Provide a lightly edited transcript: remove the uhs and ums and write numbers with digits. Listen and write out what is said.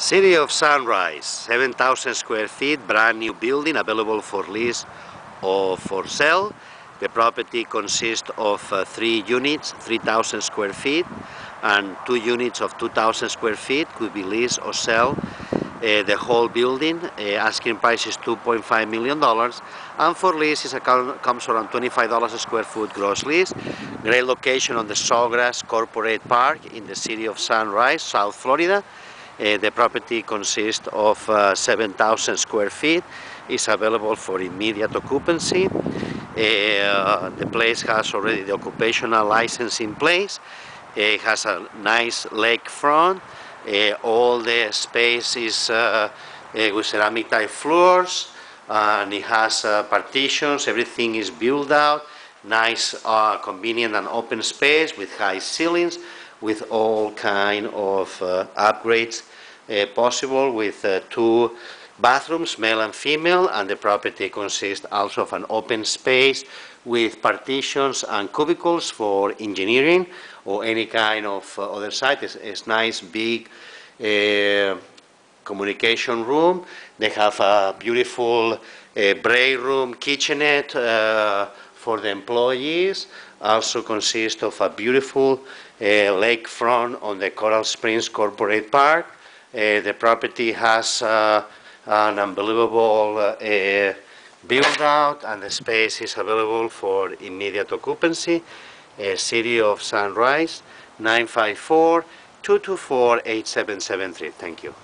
City of Sunrise, 7,000 square feet, brand new building available for lease or for sale. The property consists of 3 units, 3,000 square feet, and 2 units of 2,000 square feet could be leased or sell. The whole building, asking price is $2.5 million, and for lease comes around $25 a square foot gross lease. Great location on the Sawgrass Corporate Park in the city of Sunrise, South Florida. The property consists of 7,000 square feet. It's available for immediate occupancy. The place has already the occupational license in place. It has a nice lakefront. All the space is with ceramic tile floors, and it has partitions. Everything is built out. Nice, convenient and open space with high ceilings, with all kind of upgrades possible, with 2 bathrooms, male and female, and the property consists also of an open space with partitions and cubicles for engineering or any kind of other site. It's nice, big communication room. They have a beautiful break room, kitchenette for the employees. Also consists of a beautiful lakefront on the Coral Springs Corporate Park. The property has an unbelievable build out, and the space is available for immediate occupancy. City of Sunrise, 954-224-8773. Thank you.